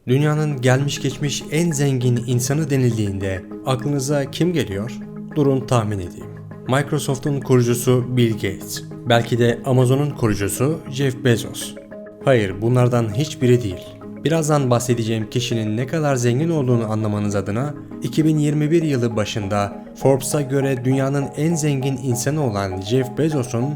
Dünyanın gelmiş geçmiş en zengin insanı denildiğinde aklınıza kim geliyor? Durun tahmin edeyim. Microsoft'un kurucusu Bill Gates. Belki de Amazon'un kurucusu Jeff Bezos. Hayır, bunlardan hiçbiri değil. Birazdan bahsedeceğim kişinin ne kadar zengin olduğunu anlamanız adına 2021 yılı başında Forbes'a göre dünyanın en zengin insanı olan Jeff Bezos'un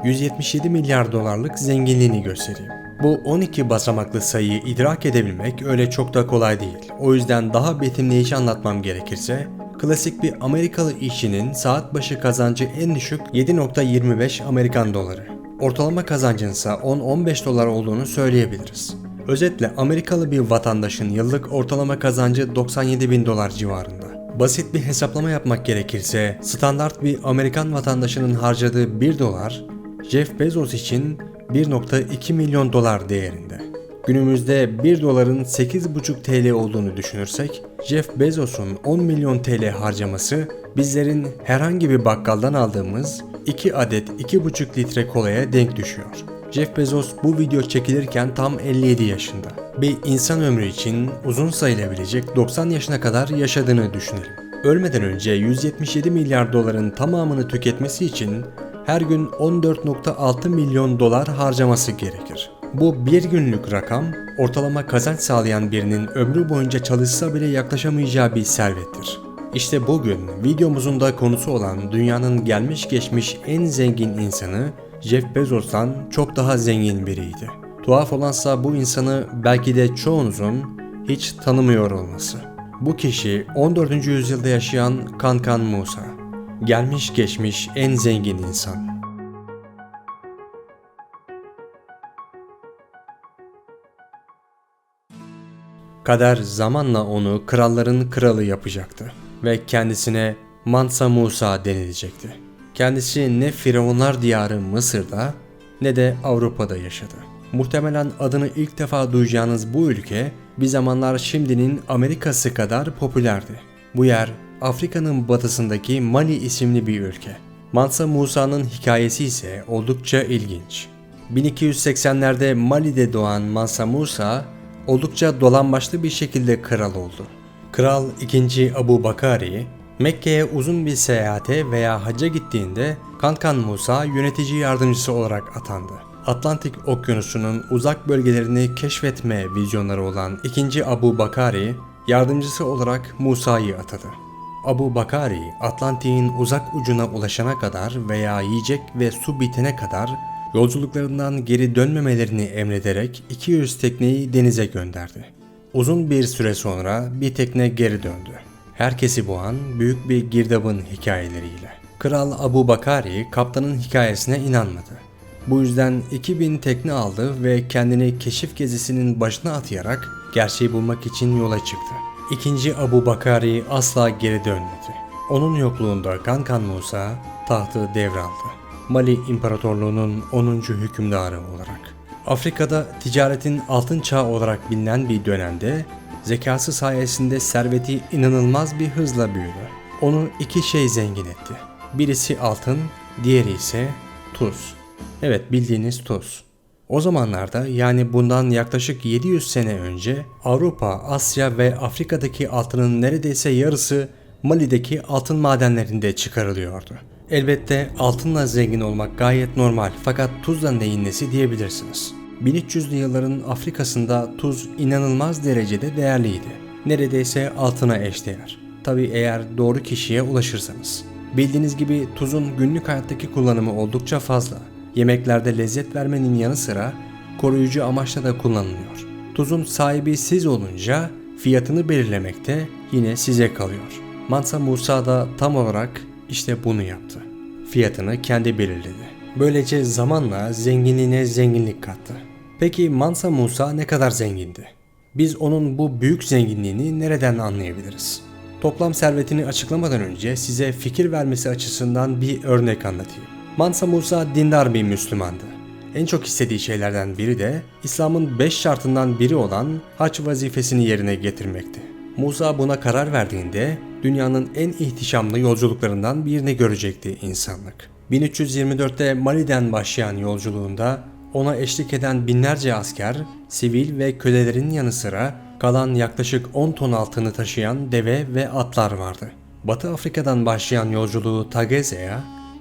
177 milyar dolarlık zenginliğini göstereyim. Bu 12 basamaklı sayıyı idrak edebilmek öyle çok da kolay değil. O yüzden daha betimleyici anlatmam gerekirse, klasik bir Amerikalı işçinin saat başı kazancı en düşük 7,25 Amerikan doları. Ortalama kazancın ise 10-15 dolar olduğunu söyleyebiliriz. Özetle Amerikalı bir vatandaşın yıllık ortalama kazancı 97 bin dolar civarında. Basit bir hesaplama yapmak gerekirse, standart bir Amerikan vatandaşının harcadığı 1 dolar, Jeff Bezos için 1,2 milyon dolar değerinde. Günümüzde 1 doların 8,5 TL olduğunu düşünürsek, Jeff Bezos'un 10 milyon TL harcaması bizlerin herhangi bir bakkaldan aldığımız 2 adet 2,5 litre kolaya denk düşüyor. Jeff Bezos bu video çekilirken tam 57 yaşında. Bir insan ömrü için uzun sayılabilecek 90 yaşına kadar yaşadığını düşünelim. Ölmeden önce 177 milyar doların tamamını tüketmesi için her gün 14,6 milyon dolar harcaması gerekir. Bu bir günlük rakam, ortalama kazanç sağlayan birinin ömrü boyunca çalışsa bile yaklaşamayacağı bir servettir. İşte bugün videomuzun da konusu olan dünyanın gelmiş geçmiş en zengin insanı Jeff Bezos'tan çok daha zengin biriydi. Tuhaf olansa bu insanı belki de çoğunuzun hiç tanımıyor olması. Bu kişi 14. yüzyılda yaşayan Kankan Musa. Gelmiş geçmiş en zengin insan. Kader zamanla onu kralların kralı yapacaktı ve kendisine Mansa Musa denilecekti. Kendisi ne Firavunlar diyarı Mısır'da ne de Avrupa'da yaşadı. Muhtemelen adını ilk defa duyacağınız bu ülke bir zamanlar şimdinin Amerika'sı kadar popülerdi. Bu yer Afrika'nın batısındaki Mali isimli bir ülke. Mansa Musa'nın hikayesi ise oldukça ilginç. 1280'lerde Mali'de doğan Mansa Musa oldukça dolambaçlı bir şekilde kral oldu. Kral 2. Abu Bakari, Mekke'ye uzun bir seyahate veya hacca gittiğinde Kankan Musa yönetici yardımcısı olarak atandı. Atlantik Okyanusu'nun uzak bölgelerini keşfetme vizyonları olan 2. Abu Bakari, yardımcısı olarak Musa'yı atadı. Abu Bakari, Atlantik'in uzak ucuna ulaşana kadar veya yiyecek ve su bitene kadar yolculuklarından geri dönmemelerini emrederek 200 tekneyi denize gönderdi. Uzun bir süre sonra bir tekne geri döndü. Herkesi boğan büyük bir girdabın hikayeleriyle. Kral Abu Bakari kaptanın hikayesine inanmadı. Bu yüzden 2000 tekne aldı ve kendini keşif gezisinin başına atayarak gerçeği bulmak için yola çıktı. 2. Abu Bakari asla geri dönmedi. Onun yokluğunda Kankan Musa tahtı devraldı. Mali İmparatorluğu'nun 10. hükümdarı olarak. Afrika'da ticaretin altın çağı olarak bilinen bir dönemde zekası sayesinde serveti inanılmaz bir hızla büyüdü. Onu iki şey zengin etti. Birisi altın, diğeri ise tuz. Evet, bildiğiniz tuz. O zamanlarda, yani bundan yaklaşık 700 sene önce Avrupa, Asya ve Afrika'daki altının neredeyse yarısı Mali'deki altın madenlerinde çıkarılıyordu. Elbette altınla zengin olmak gayet normal, fakat tuzla neyin nesi diyebilirsiniz. 1300'lü yılların Afrika'sında tuz inanılmaz derecede değerliydi. Neredeyse altına eşdeğer. Tabii eğer doğru kişiye ulaşırsanız. Bildiğiniz gibi tuzun günlük hayattaki kullanımı oldukça fazla. Yemeklerde lezzet vermenin yanı sıra koruyucu amaçla da kullanılıyor. Tuzun sahibi siz olunca fiyatını belirlemekte yine size kalıyor. Mansa Musa da tam olarak işte bunu yaptı. Fiyatını kendi belirledi. Böylece zamanla zenginliğine zenginlik kattı. Peki Mansa Musa ne kadar zengindi? Biz onun bu büyük zenginliğini nereden anlayabiliriz? Toplam servetini açıklamadan önce size fikir vermesi açısından bir örnek anlatayım. Mansa Musa dindar bir Müslümandı. En çok istediği şeylerden biri de İslam'ın 5 şartından biri olan hac vazifesini yerine getirmekti. Musa buna karar verdiğinde dünyanın en ihtişamlı yolculuklarından birini görecekti insanlık. 1324'te Mali'den başlayan yolculuğunda Ona eşlik eden binlerce asker, sivil ve kölelerin yanı sıra kalan yaklaşık 10 ton altını taşıyan deve ve atlar vardı. Batı Afrika'dan başlayan yolculuğu Tageze'ye,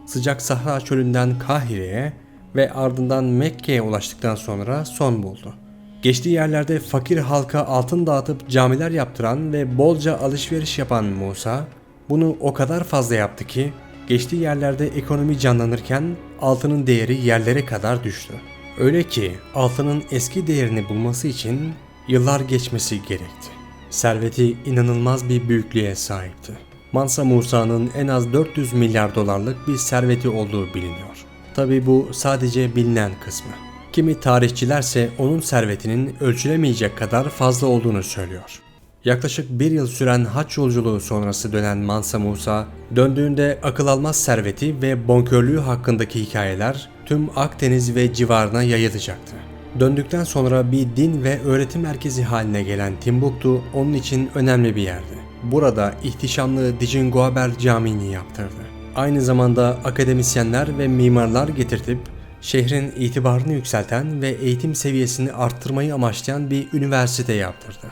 sıcak Sahra çölünden Kahire'ye ve ardından Mekke'ye ulaştıktan sonra son buldu. Geçtiği yerlerde fakir halka altın dağıtıp camiler yaptıran ve bolca alışveriş yapan Musa, bunu o kadar fazla yaptı ki geçtiği yerlerde ekonomi canlanırken altının değeri yerlere kadar düştü. Öyle ki altının eski değerini bulması için yıllar geçmesi gerekti. Serveti inanılmaz bir büyüklüğe sahipti. Mansa Musa'nın en az 400 milyar dolarlık bir serveti olduğu biliniyor. Tabi bu sadece bilinen kısmı. Kimi tarihçilerse onun servetinin ölçülemeyecek kadar fazla olduğunu söylüyor. Yaklaşık bir yıl süren haç yolculuğu sonrası dönen Mansa Musa, döndüğünde akıl almaz serveti ve bonkörlüğü hakkındaki hikayeler tüm Akdeniz ve civarına yayılacaktı. Döndükten sonra bir din ve öğretim merkezi haline gelen Timbuktu onun için önemli bir yerdi. Burada ihtişamlı Dijinguaber Camii'ni yaptırdı. Aynı zamanda akademisyenler ve mimarlar getirtip şehrin itibarını yükselten ve eğitim seviyesini arttırmayı amaçlayan bir üniversite yaptırdı.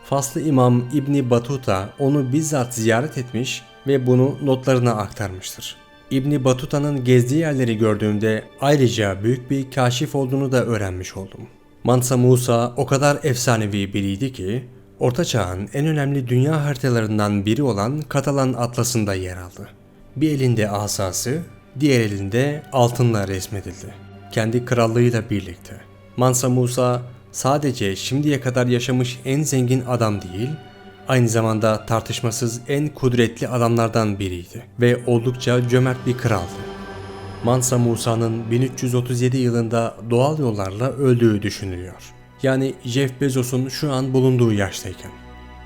Faslı İmam İbni Batuta onu bizzat ziyaret etmiş ve bunu notlarına aktarmıştır. İbni Batuta'nın gezdiği yerleri gördüğümde ayrıca büyük bir kaşif olduğunu da öğrenmiş oldum. Mansa Musa o kadar efsanevi biriydi ki Orta Çağ'ın en önemli dünya haritalarından biri olan Katalan Atlası'nda yer aldı. Bir elinde asası, diğer elinde altınla resmedildi. Kendi krallığıyla birlikte. Mansa Musa sadece şimdiye kadar yaşamış en zengin adam değil, aynı zamanda tartışmasız en kudretli adamlardan biriydi ve oldukça cömert bir kraldı. Mansa Musa'nın 1337 yılında doğal yollarla öldüğü düşünülüyor. Yani Jeff Bezos'un şu an bulunduğu yaştayken.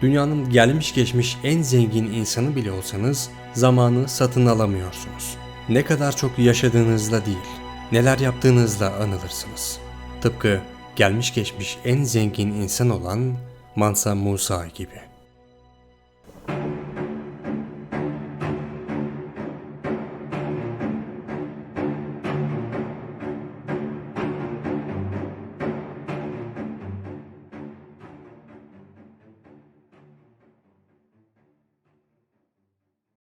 Dünyanın gelmiş geçmiş en zengin insanı bile olsanız zamanı satın alamıyorsunuz. Ne kadar çok yaşadığınızla değil, neler yaptığınızla anılırsınız. Tıpkı gelmiş geçmiş en zengin insan olan Mansa Musa gibi.